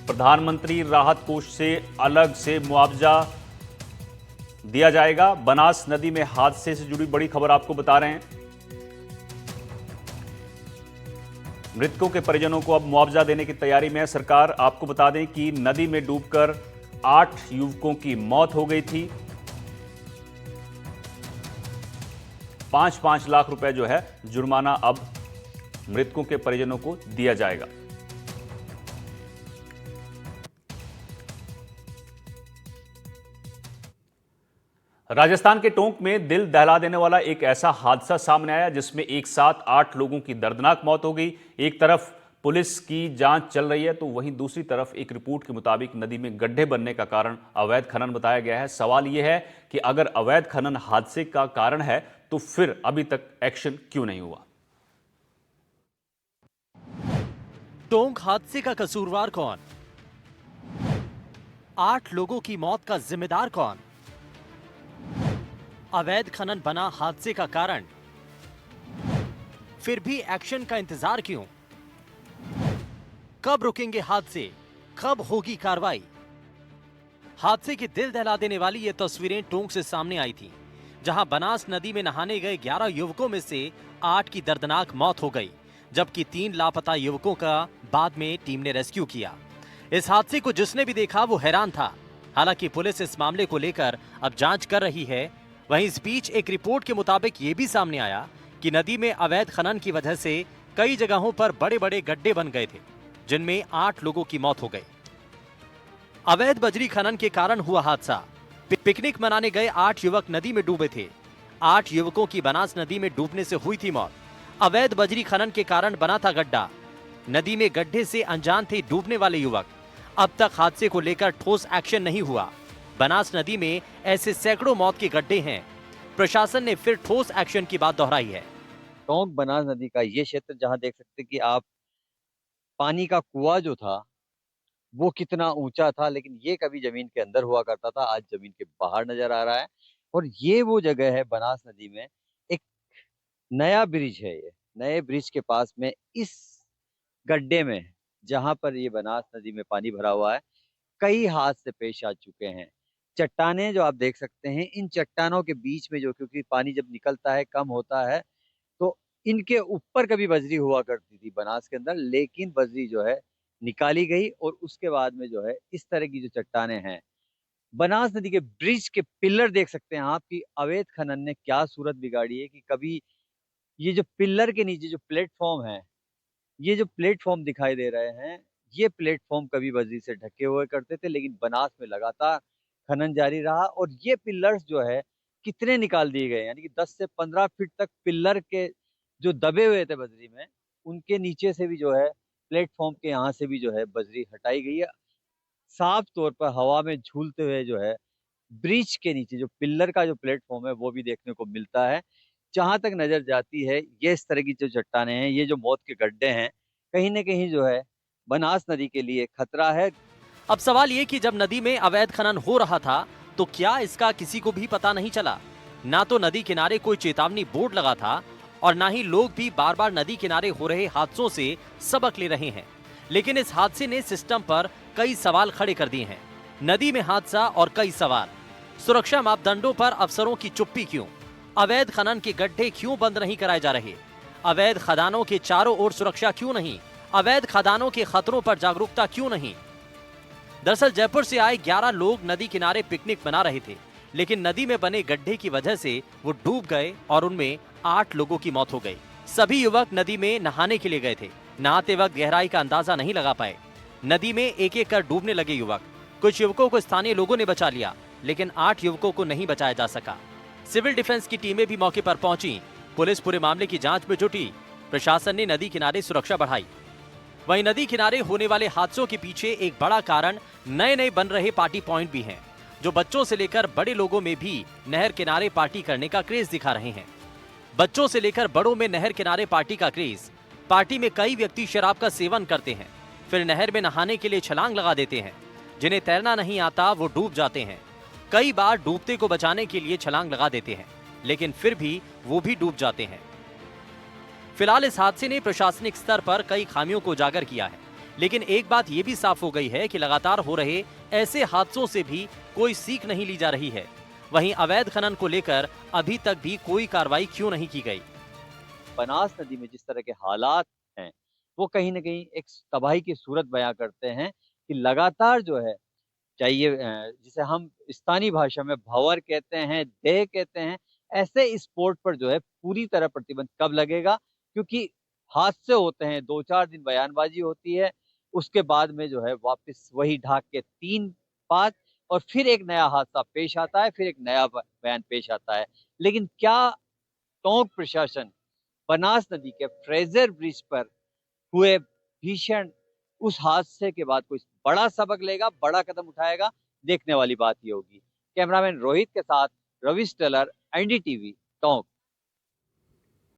प्रधानमंत्री राहत कोष से अलग से मुआवजा दिया जाएगा। बनास नदी में हादसे से जुड़ी बड़ी खबर आपको बता रहे हैं। मृतकों के परिजनों को अब मुआवजा देने की तैयारी में है सरकार। आपको बता दें कि नदी में डूबकर 8 युवकों की मौत हो गई थी। 5-5 लाख रुपए जो है जुर्माना अब मृतकों के परिजनों को दिया जाएगा। राजस्थान के टोंक में दिल दहला देने वाला एक ऐसा हादसा सामने आया जिसमें एक साथ 8 लोगों की दर्दनाक मौत हो गई। एक तरफ पुलिस की जांच चल रही है तो वहीं दूसरी तरफ एक रिपोर्ट के मुताबिक नदी में गड्ढे बनने का कारण अवैध खनन बताया गया है। सवाल यह है कि अगर अवैध खनन हादसे का कारण है तो फिर अभी तक एक्शन क्यों नहीं हुआ। टोंक हादसे का कसूरवार कौन? 8 लोगों की मौत का जिम्मेदार कौन? अवैध खनन बना हादसे का कारण, फिर भी एक्शन का इंतजार क्यों? कब रुकेंगे हादसे? कब होगी कार्रवाई? हादसे की दिल दहला देने वाली ये तस्वीरें टोंक से सामने आई थी, जहां बनास नदी में नहाने गए 11 युवकों में से 8 की दर्दनाक मौत हो गई, जबकि 3 लापता युवकों का बाद में टीम ने रेस्क्यू किया। इस हादसे को जिसने भी देखा वो हैरान था। हालांकि पुलिस इस मामले को लेकर अब जांच कर रही है। वहीं इस बीच एक रिपोर्ट के मुताबिक ये भी सामने आया कि नदी में अवैध खनन की वजह से कई जगहों पर बड़े बड़े गड्ढे बन गए थे, जिनमें 8 लोगों की मौत हो गई। अवैध बजरी खनन के कारण हुआ हादसा। पिकनिक मनाने गए 8 युवक नदी में डूबे थे। 8 युवकों की बनास नदी में डूबने से हुई थी मौत। अवैध बजरी खनन के कारण बना था गड्ढा। नदी में गड्ढे से अनजान थे डूबने वाले युवक। अब तक हादसे को लेकर ठोस एक्शन नहीं हुआ। बनास नदी में ऐसे सैकड़ों मौत के गड्ढे हैं। प्रशासन ने फिर ठोस एक्शन की बात दोहराई है। टोंक बनास नदी का ये क्षेत्र जहां देख सकते कि आप पानी का कुआं जो था वो कितना ऊंचा था, लेकिन ये कभी जमीन के अंदर हुआ करता था, आज जमीन के बाहर नजर आ रहा है। और ये वो जगह है बनास नदी में, एक नया ब्रिज है। ये नए ब्रिज के पास में इस गड्ढे में जहां पर ये बनास नदी में पानी भरा हुआ है, कई हादसे पेश आ चुके हैं। चट्टानें जो आप देख सकते हैं, इन चट्टानों के बीच में जो, क्योंकि पानी जब निकलता है कम होता है, तो इनके ऊपर कभी बजरी हुआ करती थी बनास के अंदर, लेकिन बजरी जो है निकाली गई और उसके बाद में जो है इस तरह की जो चट्टानें हैं, बनास नदी के ब्रिज के पिलर देख सकते हैं आप कि अवैध खनन ने क्या सूरत बिगाड़ी है कि कभी ये जो पिलर के नीचे जो प्लेटफॉर्म है, ये जो प्लेटफॉर्म दिखाई दे रहे हैं, ये प्लेटफॉर्म कभी बजरी से ढके हुए करते थे, लेकिन बनास में लगातार खनन जारी रहा और ये पिलर्स जो है कितने निकाल दिए गए, यानी कि 10 से 15 फीट तक पिलर के जो दबे हुए थे बजरी में, उनके नीचे से भी जो है प्लेटफॉर्म के यहाँ से भी जो है बजरी हटाई गई है। साफ तौर पर हवा में झूलते हुए जो है ब्रिज के नीचे जो पिलर का जो प्लेटफॉर्म है वो भी देखने को मिलता है। जहां तक नजर जाती है, ये इस तरह की जो चट्टानें हैं, ये जो मौत के गड्ढे हैं, कहीं ना कहीं जो है बनास नदी के लिए खतरा है। अब सवाल ये कि जब नदी में अवैध खनन हो रहा था तो क्या इसका किसी को भी पता नहीं चला? ना तो नदी किनारे कोई चेतावनी बोर्ड लगा था और ना ही लोग भी बार बार नदी किनारे हो रहे हादसों से सबक ले रहे हैं। लेकिन इस हादसे ने सिस्टम पर कई सवाल खड़े कर दिए हैं। नदी में हादसा और कई सवाल। सुरक्षा मापदंडों पर अफसरों की चुप्पी क्यों? अवैध खनन के गड्ढे क्यों बंद नहीं कराए जा रहे? अवैध खदानों के चारों ओर सुरक्षा क्यों नहीं? अवैध खदानों के खतरों पर जागरूकता क्यों नहीं? दरअसल जयपुर से आए 11 लोग नदी किनारे पिकनिक मना रहे थे, लेकिन नदी में बने गड्ढे की वजह से वो डूब गए और उनमें 8 लोगों की मौत हो गई। सभी युवक नदी में नहाने के लिए गए थे। नहाते वक्त गहराई का अंदाजा नहीं लगा पाए। नदी में एक एक कर डूबने लगे युवक। कुछ युवकों को स्थानीय लोगों ने बचा लिया, लेकिन 8 युवकों को नहीं बचाया जा सका। सिविल डिफेंस की टीमें भी मौके पर पहुंची। पुलिस पूरे मामले की जांच में जुटी। प्रशासन ने नदी किनारे सुरक्षा बढ़ाई। वहीं नदी किनारे होने वाले हादसों के पीछे एक बड़ा कारण नए नए बन रहे पार्टी पॉइंट भी हैं, जो बच्चों से लेकर बड़े लोगों में भी नहर किनारे पार्टी करने का क्रेज दिखा रहे हैं। बच्चों से लेकर बड़ों में नहर किनारे पार्टी का क्रेज। पार्टी में कई व्यक्ति शराब का सेवन करते हैं, फिर नहर में नहाने के लिए छलांग लगा देते हैं। जिन्हें तैरना नहीं आता वो डूब जाते हैं। कई बार डूबते को बचाने के लिए छलांग लगा देते हैं, लेकिन फिर भी वो भी डूब जाते हैं। फिलहाल इस हादसे ने प्रशासनिक स्तर पर कई खामियों को उजागर किया है। लेकिन एक बात ये भी साफ हो गई है कि लगातार हो रहे ऐसे हादसों से भी कोई सीख नहीं ली जा रही है। वहीं अवैध खनन को लेकर अभी तक भी कोई कार्रवाई क्यों नहीं की गई? बनास नदी में जिस तरह के हालात हैं, वो कहीं न कहीं एक तबाही की सूरत बयाँ करते हैं कि लगातार जो है, चाहिए जिसे हम स्थानीय भाषा में भंवर कहते हैं, देह कहते हैं, ऐसे इस पोर्ट पर जो है पूरी तरह प्रतिबंध कब लगेगा? क्योंकि हादसे होते हैं, 2-4 दिन बयानबाज़ी होती है, उसके बाद में जो है वापस वही ढाक के 3-5 और फिर एक नया हादसा पेश आता है, फिर एक नया बयान पेश आता है। लेकिन क्या टोंक प्रशासन बनास नदी के फ्रेज़र ब्रिज पर हुए भीषण उस हादसे के बाद कोई बड़ा सबक लेगा, बड़ा कदम उठाएगा, देखने वाली बात ये होगी। कैमरामैन रोहित के साथ रविश टेलर, एनडीटीवी, टोंक।